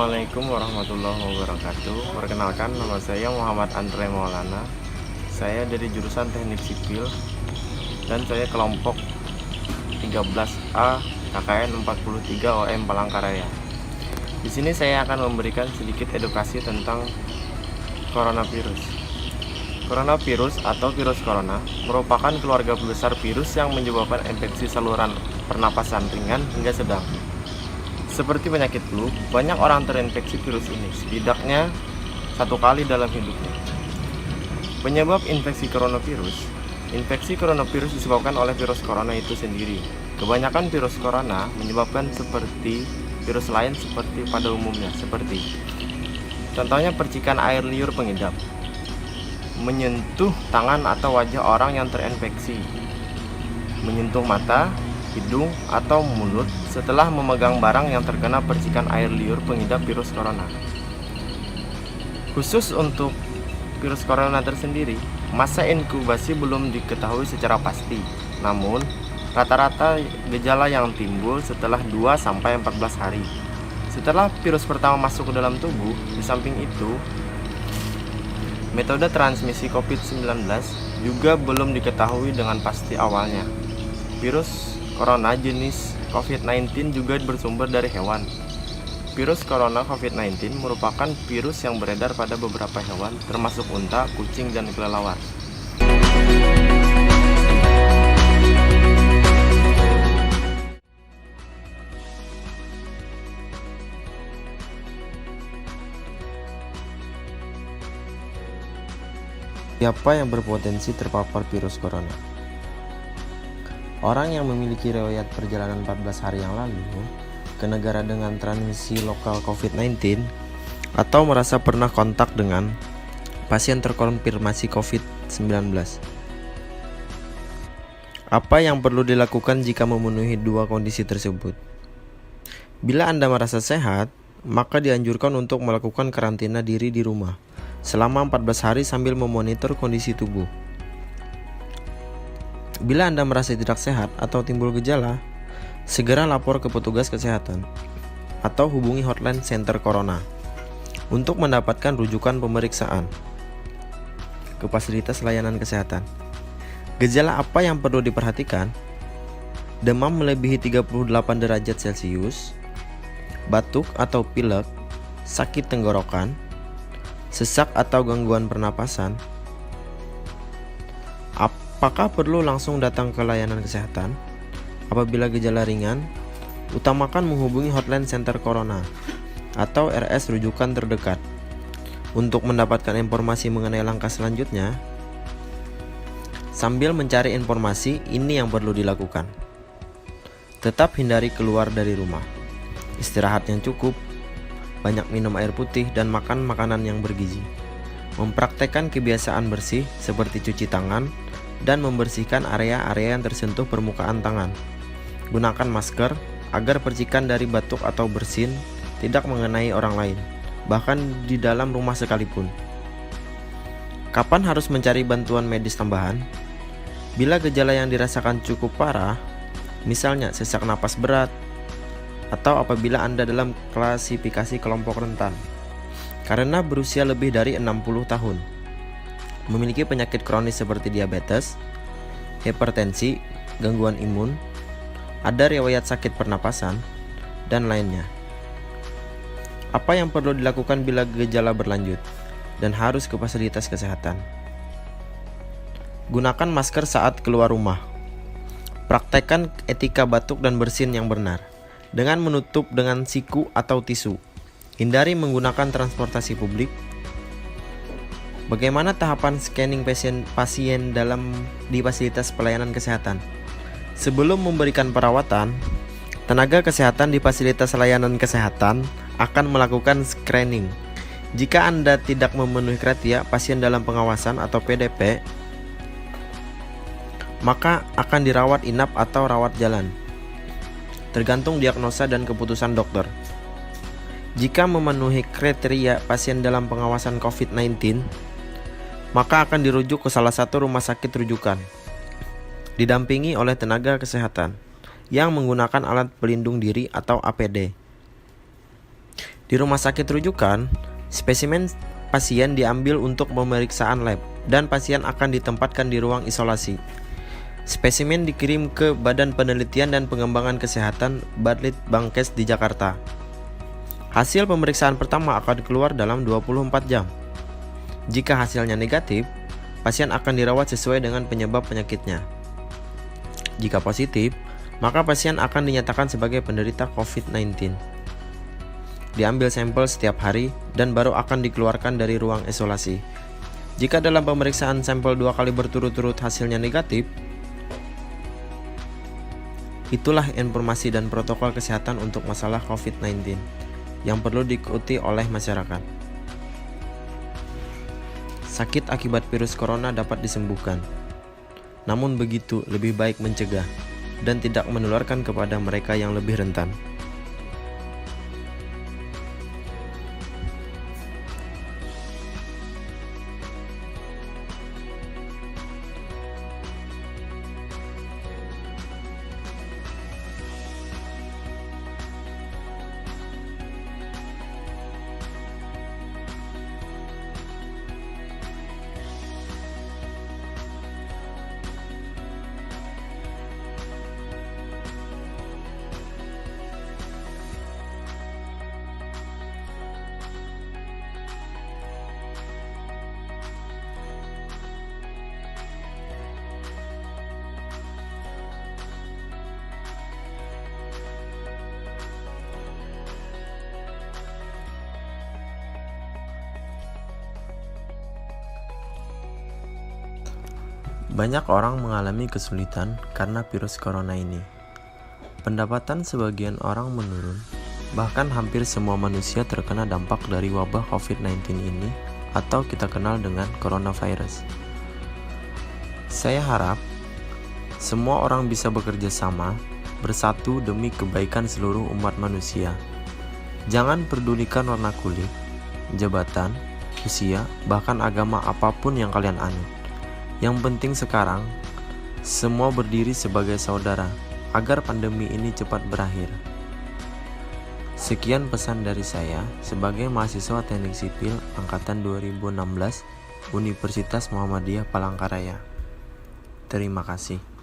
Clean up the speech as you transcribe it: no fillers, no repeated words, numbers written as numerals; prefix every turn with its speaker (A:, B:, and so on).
A: Assalamualaikum warahmatullahi wabarakatuh. Perkenalkan, nama saya Muhammad Andre Maulana. Saya dari jurusan Teknik Sipil dan saya kelompok 13A KKN 43 OM Palangkaraya. Di sini saya akan memberikan sedikit edukasi tentang coronavirus. Coronavirus atau virus corona merupakan keluarga besar virus yang menyebabkan infeksi saluran pernapasan ringan hingga sedang. Seperti penyakit flu, banyak orang terinfeksi virus ini, setidaknya satu kali dalam hidupnya. Penyebab infeksi coronavirus disebabkan oleh virus corona itu sendiri. Kebanyakan virus corona menyebabkan seperti virus lain seperti pada umumnya, seperti contohnya percikan air liur pengidap, menyentuh tangan atau wajah orang yang terinfeksi, menyentuh mata, hidung, atau mulut setelah memegang barang yang terkena percikan air liur pengidap virus corona. Khusus untuk virus corona tersendiri, masa inkubasi belum diketahui secara pasti. Namun, rata-rata gejala yang timbul setelah 2-14 hari setelah virus pertama masuk ke dalam tubuh. Di samping itu, metode transmisi COVID-19 juga belum diketahui dengan pasti awalnya. Virus corona jenis COVID-19 juga bersumber dari hewan. Virus corona COVID-19 merupakan virus yang beredar pada beberapa hewan, termasuk unta, kucing, dan kelelawar. Siapa yang berpotensi terpapar virus corona? Orang yang memiliki riwayat perjalanan 14 hari yang lalu ke negara dengan transmisi lokal COVID-19 atau merasa pernah kontak dengan pasien terkonfirmasi COVID-19. Apa yang perlu dilakukan jika memenuhi dua kondisi tersebut? Bila Anda merasa sehat, maka dianjurkan untuk melakukan karantina diri di rumah selama 14 hari sambil memonitor kondisi tubuh. Bila Anda merasa tidak sehat atau timbul gejala, segera lapor ke petugas kesehatan atau hubungi hotline Center Corona untuk mendapatkan rujukan pemeriksaan ke fasilitas layanan kesehatan. Gejala apa yang perlu diperhatikan? Demam melebihi 38 derajat Celcius, batuk atau pilek, sakit tenggorokan, sesak atau gangguan pernapasan. Apakah perlu langsung datang ke layanan kesehatan? Apabila gejala ringan, utamakan menghubungi hotline Center Corona atau RS rujukan terdekat. Untuk mendapatkan informasi mengenai langkah selanjutnya, sambil mencari informasi, ini yang perlu dilakukan. Tetap hindari keluar dari rumah. Istirahat yang cukup, banyak minum air putih, dan makan makanan yang bergizi. Mempraktekkan kebiasaan bersih seperti cuci tangan dan membersihkan area-area yang tersentuh permukaan tangan. Gunakan masker agar percikan dari batuk atau bersin tidak mengenai orang lain, bahkan di dalam rumah sekalipun. Kapan harus mencari bantuan medis tambahan? Bila gejala yang dirasakan cukup parah, misalnya sesak napas berat, atau apabila Anda dalam klasifikasi kelompok rentan karena berusia lebih dari 60 tahun, memiliki penyakit kronis seperti diabetes, hipertensi, gangguan imun, ada riwayat sakit pernapasan, dan lainnya. Apa yang perlu dilakukan bila gejala berlanjut dan harus ke fasilitas kesehatan? Gunakan masker saat keluar rumah. Praktekkan etika batuk dan bersin yang benar dengan menutup dengan siku atau tisu. Hindari menggunakan transportasi publik. Bagaimana tahapan scanning pasien di fasilitas pelayanan kesehatan? Sebelum memberikan perawatan, tenaga kesehatan di fasilitas layanan kesehatan akan melakukan screening. Jika Anda tidak memenuhi kriteria pasien dalam pengawasan atau PDP, maka akan dirawat inap atau rawat jalan, tergantung diagnosa dan keputusan dokter. Jika memenuhi kriteria pasien dalam pengawasan COVID-19, maka akan dirujuk ke salah satu rumah sakit rujukan, didampingi oleh tenaga kesehatan yang menggunakan alat pelindung diri atau APD. Di rumah sakit rujukan, spesimen pasien diambil untuk pemeriksaan lab dan pasien akan ditempatkan di ruang isolasi. Spesimen dikirim ke Badan Penelitian dan Pengembangan Kesehatan Balitbangkes di Jakarta. Hasil pemeriksaan pertama akan keluar dalam 24 jam. Jika hasilnya negatif, pasien akan dirawat sesuai dengan penyebab penyakitnya. Jika positif, maka pasien akan dinyatakan sebagai penderita COVID-19. Diambil sampel setiap hari dan baru akan dikeluarkan dari ruang isolasi. Jika dalam pemeriksaan sampel 2 kali berturut-turut hasilnya negatif, itulah informasi dan protokol kesehatan untuk masalah COVID-19 yang perlu diikuti oleh masyarakat. Sakit akibat virus corona dapat disembuhkan. Namun begitu, lebih baik mencegah dan tidak menularkan kepada mereka yang lebih rentan. Banyak orang mengalami kesulitan karena virus corona ini. Pendapatan sebagian orang menurun, bahkan hampir semua manusia terkena dampak dari wabah COVID-19 ini atau kita kenal dengan coronavirus. Saya harap semua orang bisa bekerja sama, bersatu demi kebaikan seluruh umat manusia. Jangan pedulikan warna kulit, jabatan, usia, bahkan agama apapun yang kalian anut. Yang penting sekarang, semua berdiri sebagai saudara agar pandemi ini cepat berakhir. Sekian pesan dari saya sebagai mahasiswa Teknik Sipil Angkatan 2016 Universitas Muhammadiyah Palangkaraya. Terima kasih.